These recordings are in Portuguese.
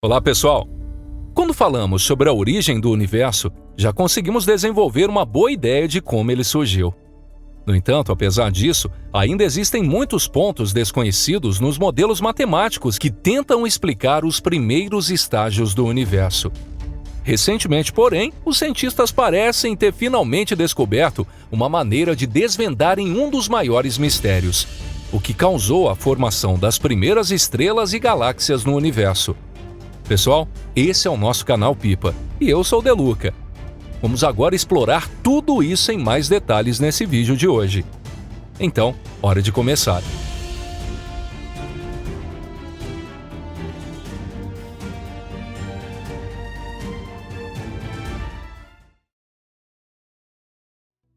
Olá, pessoal! Quando falamos sobre a origem do universo, já conseguimos desenvolver uma boa ideia de como ele surgiu. No entanto, apesar disso, ainda existem muitos pontos desconhecidos nos modelos matemáticos que tentam explicar os primeiros estágios do universo. Recentemente, porém, os cientistas parecem ter finalmente descoberto uma maneira de desvendarem um dos maiores mistérios, o que causou a formação das primeiras estrelas e galáxias no universo. Pessoal, esse é o nosso canal Pipa, e eu sou o Deluca. Vamos agora explorar tudo isso em mais detalhes nesse vídeo de hoje. Então, hora de começar.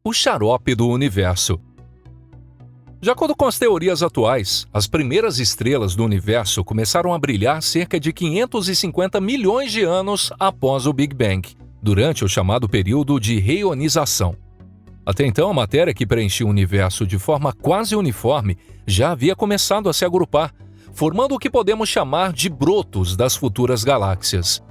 O xarope do universo. De acordo com as teorias atuais, as primeiras estrelas do universo começaram a brilhar cerca de 550 milhões de anos após o Big Bang, durante o chamado período de reionização. Até então, a matéria que preenchia o universo de forma quase uniforme já havia começado a se agrupar, formando o que podemos chamar de brotos das futuras galáxias.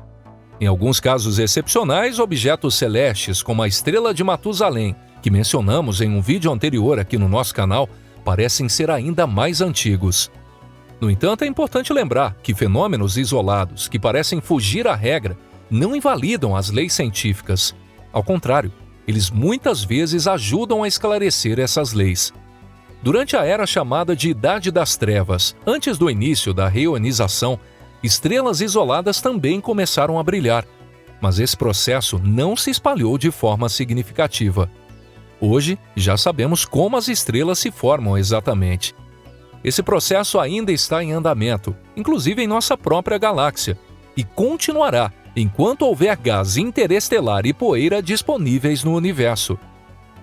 Em alguns casos excepcionais, objetos celestes como a estrela de Matusalém, que mencionamos em um vídeo anterior aqui no nosso canal, parecem ser ainda mais antigos. No entanto, é importante lembrar que fenômenos isolados que parecem fugir à regra não invalidam as leis científicas. Ao contrário, eles muitas vezes ajudam a esclarecer essas leis. Durante a era chamada de Idade das Trevas, antes do início da reionização, estrelas isoladas também começaram a brilhar, mas esse processo não se espalhou de forma significativa. Hoje, já sabemos como as estrelas se formam exatamente. Esse processo ainda está em andamento, inclusive em nossa própria galáxia, e continuará enquanto houver gás interestelar e poeira disponíveis no universo.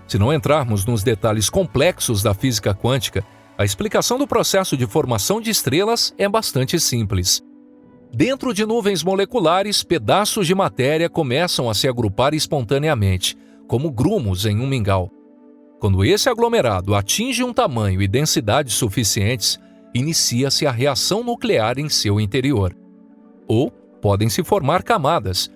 Se não entrarmos nos detalhes complexos da física quântica, a explicação do processo de formação de estrelas é bastante simples. Dentro de nuvens moleculares, pedaços de matéria começam a se agrupar espontaneamente, como grumos em um mingau. Quando esse aglomerado atinge um tamanho e densidade suficientes, inicia-se a reação nuclear em seu interior. Ou podem se formar camadas,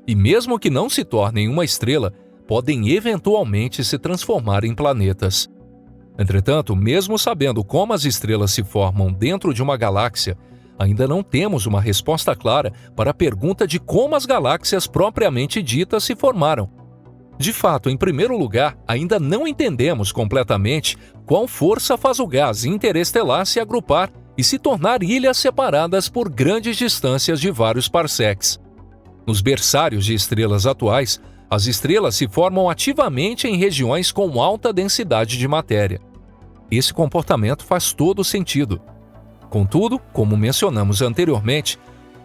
e mesmo que não se tornem uma estrela, podem eventualmente se transformar em planetas. Entretanto, mesmo sabendo como as estrelas se formam dentro de uma galáxia, ainda não temos uma resposta clara para a pergunta de como as galáxias propriamente ditas se formaram. De fato, em primeiro lugar, ainda não entendemos completamente qual força faz o gás interestelar se agrupar e se tornar ilhas separadas por grandes distâncias de vários parsecs. Nos berçários de estrelas atuais, as estrelas se formam ativamente em regiões com alta densidade de matéria. Esse comportamento faz todo sentido. Contudo, como mencionamos anteriormente,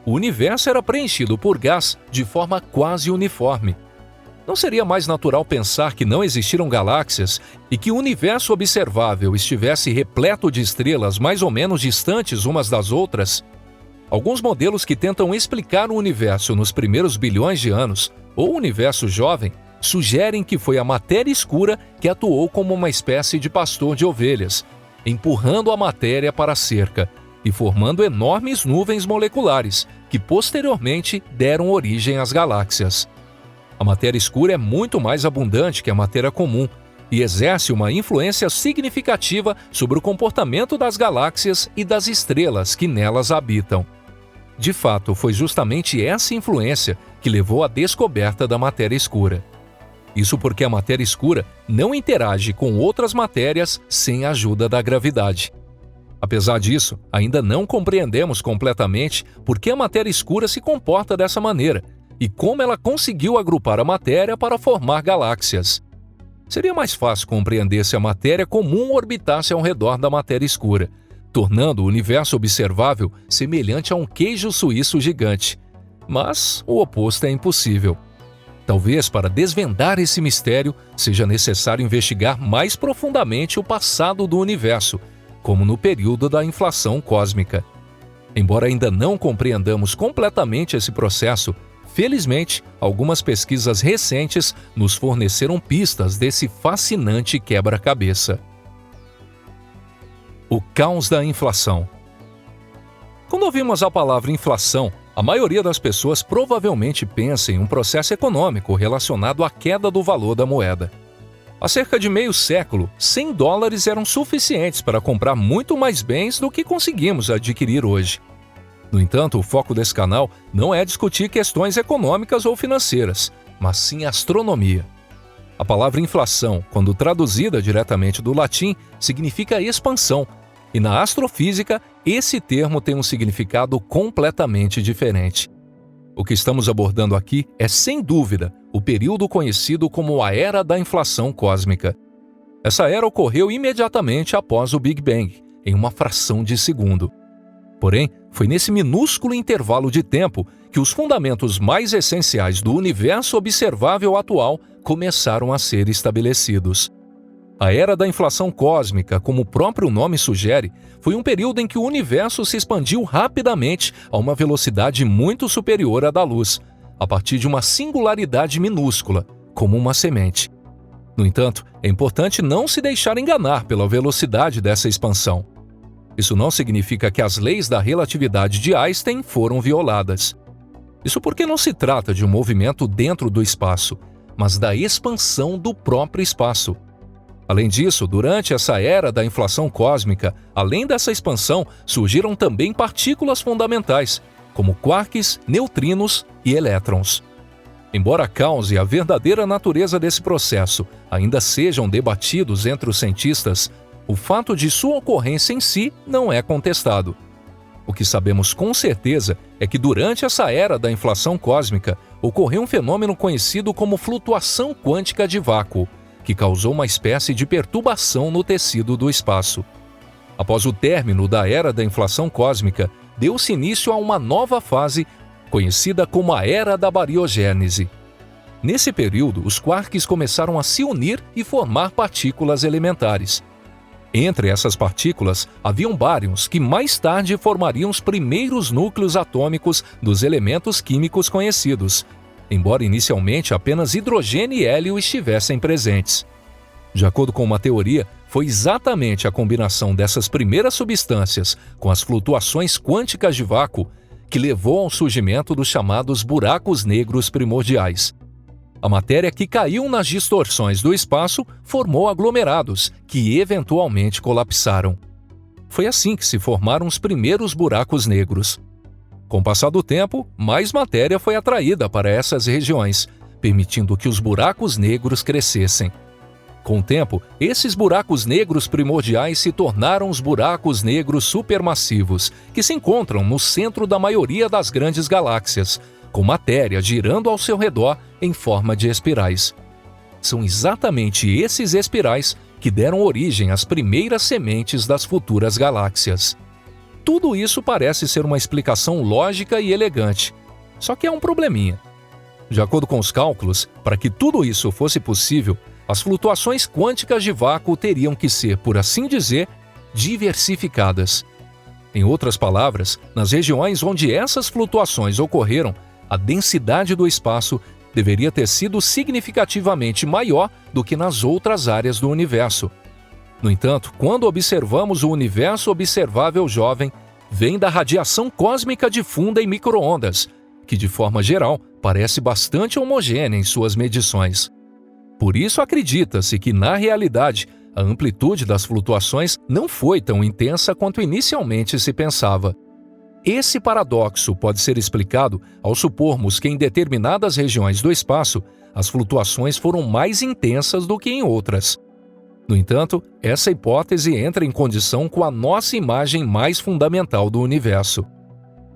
o universo era preenchido por gás de forma quase uniforme. Não seria mais natural pensar que não existiram galáxias e que o universo observável estivesse repleto de estrelas mais ou menos distantes umas das outras? Alguns modelos que tentam explicar o universo nos primeiros bilhões de anos, ou universo jovem, sugerem que foi a matéria escura que atuou como uma espécie de pastor de ovelhas, empurrando a matéria para a cerca e formando enormes nuvens moleculares, que posteriormente deram origem às galáxias. A matéria escura é muito mais abundante que a matéria comum e exerce uma influência significativa sobre o comportamento das galáxias e das estrelas que nelas habitam. De fato, foi justamente essa influência que levou à descoberta da matéria escura. Isso porque a matéria escura não interage com outras matérias sem a ajuda da gravidade. Apesar disso, ainda não compreendemos completamente por que a matéria escura se comporta dessa maneira e como ela conseguiu agrupar a matéria para formar galáxias. Seria mais fácil compreender se a matéria comum orbitasse ao redor da matéria escura, tornando o universo observável semelhante a um queijo suíço gigante. Mas o oposto é impossível. Talvez para desvendar esse mistério seja necessário investigar mais profundamente o passado do universo, como no período da inflação cósmica. Embora ainda não compreendamos completamente esse processo, felizmente, algumas pesquisas recentes nos forneceram pistas desse fascinante quebra-cabeça. O caos da inflação. Quando ouvimos a palavra inflação, A maioria das pessoas provavelmente pensa em um processo econômico relacionado à queda do valor da moeda. Há cerca de meio século, $100 eram suficientes para comprar muito mais bens do que conseguimos adquirir hoje. No entanto, o foco desse canal não é discutir questões econômicas ou financeiras, mas sim astronomia. A palavra inflação, quando traduzida diretamente do latim, significa expansão, e na astrofísica, esse termo tem um significado completamente diferente. O que estamos abordando aqui é, sem dúvida, o período conhecido como a Era da Inflação Cósmica. Essa era ocorreu imediatamente após o Big Bang, em uma fração de segundo. Porém, foi nesse minúsculo intervalo de tempo que os fundamentos mais essenciais do universo observável atual começaram a ser estabelecidos. A Era da Inflação Cósmica, como o próprio nome sugere, foi um período em que o universo se expandiu rapidamente a uma velocidade muito superior à da luz, a partir de uma singularidade minúscula, como uma semente. No entanto, é importante não se deixar enganar pela velocidade dessa expansão. Isso não significa que as leis da relatividade de Einstein foram violadas. Isso porque não se trata de um movimento dentro do espaço, mas da expansão do próprio espaço. Além disso, durante essa era da inflação cósmica, além dessa expansão, surgiram também partículas fundamentais, como quarks, neutrinos e elétrons. Embora a causa e a verdadeira natureza desse processo ainda sejam debatidos entre os cientistas, o fato de sua ocorrência em si não é contestado. O que sabemos com certeza é que durante essa era da inflação cósmica ocorreu um fenômeno conhecido como flutuação quântica de vácuo, que causou uma espécie de perturbação no tecido do espaço. Após o término da era da inflação cósmica, deu-se início a uma nova fase, conhecida como a Era da Bariogênese. Nesse período, os quarks começaram a se unir e formar partículas elementares. Entre essas partículas, haviam bárions que mais tarde formariam os primeiros núcleos atômicos dos elementos químicos conhecidos, embora inicialmente apenas hidrogênio e hélio estivessem presentes. De acordo com uma teoria, foi exatamente a combinação dessas primeiras substâncias com as flutuações quânticas de vácuo que levou ao surgimento dos chamados buracos negros primordiais. A matéria que caiu nas distorções do espaço formou aglomerados, que eventualmente colapsaram. Foi assim que se formaram os primeiros buracos negros. Com o passar do tempo, mais matéria foi atraída para essas regiões, permitindo que os buracos negros crescessem. Com o tempo, esses buracos negros primordiais se tornaram os buracos negros supermassivos, que se encontram no centro da maioria das grandes galáxias, com matéria girando ao seu redor em forma de espirais. São exatamente esses espirais que deram origem às primeiras sementes das futuras galáxias. Tudo isso parece ser uma explicação lógica e elegante, só que há um probleminha. De acordo com os cálculos, para que tudo isso fosse possível, as flutuações quânticas de vácuo teriam que ser, por assim dizer, diversificadas. Em outras palavras, nas regiões onde essas flutuações ocorreram, a densidade do espaço deveria ter sido significativamente maior do que nas outras áreas do universo. No entanto, quando observamos o universo observável jovem, vem da radiação cósmica difunda em micro-ondas, que de forma geral parece bastante homogênea em suas medições. Por isso acredita-se que, na realidade, a amplitude das flutuações não foi tão intensa quanto inicialmente se pensava. Esse paradoxo pode ser explicado ao supormos que em determinadas regiões do espaço as flutuações foram mais intensas do que em outras. No entanto, essa hipótese entra em condição com a nossa imagem mais fundamental do universo.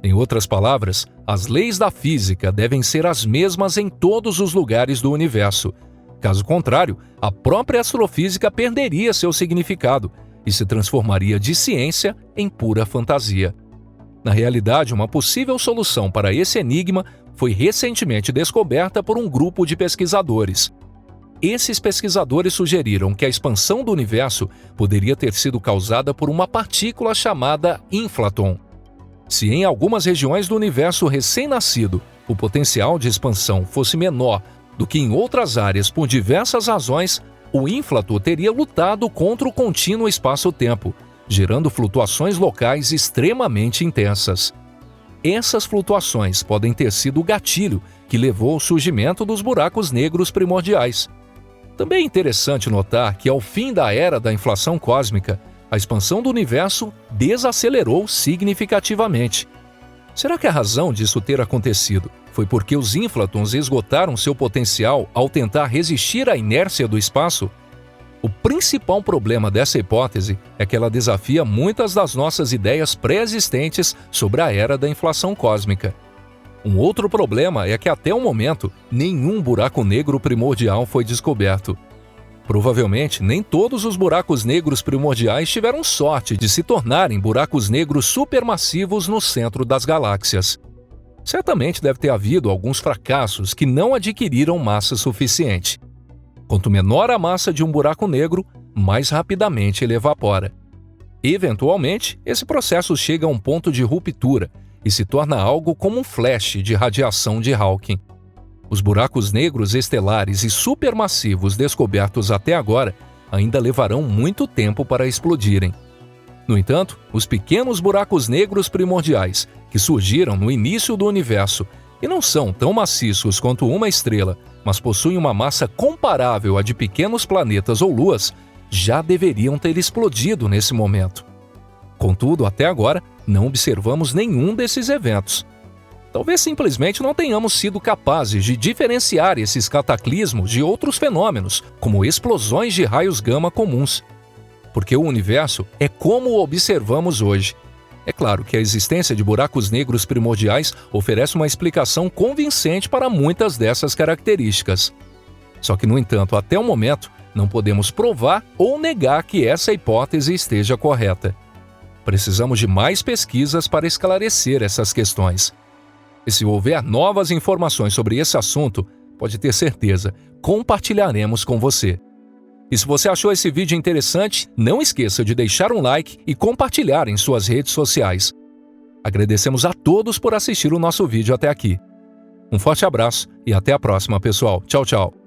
Em outras palavras, as leis da física devem ser as mesmas em todos os lugares do universo. Caso contrário, a própria astrofísica perderia seu significado e se transformaria de ciência em pura fantasia. Na realidade, uma possível solução para esse enigma foi recentemente descoberta por um grupo de pesquisadores. Esses pesquisadores sugeriram que a expansão do universo poderia ter sido causada por uma partícula chamada inflaton. Se em algumas regiões do universo recém-nascido o potencial de expansão fosse menor do que em outras áreas por diversas razões, o inflaton teria lutado contra o contínuo espaço-tempo, gerando flutuações locais extremamente intensas. essas flutuações podem ter sido o gatilho que levou ao surgimento dos buracos negros primordiais. Também é interessante notar que, ao fim da era da inflação cósmica, a expansão do universo desacelerou significativamente. Será que a razão disso ter acontecido foi porque os ínflatons esgotaram seu potencial ao tentar resistir à inércia do espaço? O principal problema dessa hipótese é que ela desafia muitas das nossas ideias pré-existentes sobre a era da inflação cósmica. Um outro problema é que, até o momento, nenhum buraco negro primordial foi descoberto. Provavelmente, nem todos os buracos negros primordiais tiveram sorte de se tornarem buracos negros supermassivos no centro das galáxias. Certamente deve ter havido alguns fracassos que não adquiriram massa suficiente. Quanto menor a massa de um buraco negro, mais rapidamente ele evapora. Eventualmente, esse processo chega a um ponto de ruptura e se torna algo como um flash de radiação de Hawking. Os buracos negros estelares e supermassivos descobertos até agora ainda levarão muito tempo para explodirem. No entanto, os pequenos buracos negros primordiais, que surgiram no início do universo e não são tão maciços quanto uma estrela, mas possuem uma massa comparável à de pequenos planetas ou luas, já deveriam ter explodido nesse momento. Contudo, até agora, não observamos nenhum desses eventos. Talvez simplesmente não tenhamos sido capazes de diferenciar esses cataclismos de outros fenômenos, como explosões de raios gama comuns. Porque o universo é como o observamos hoje. É claro que a existência de buracos negros primordiais oferece uma explicação convincente para muitas dessas características. Só que, no entanto, até o momento, não podemos provar ou negar que essa hipótese esteja correta. Precisamos de mais pesquisas para esclarecer essas questões. E se houver novas informações sobre esse assunto, pode ter certeza, compartilharemos com você. E se você achou esse vídeo interessante, não esqueça de deixar um like e compartilhar em suas redes sociais. Agradecemos a todos por assistir o nosso vídeo até aqui. Um forte abraço e até a próxima, pessoal. Tchau, tchau.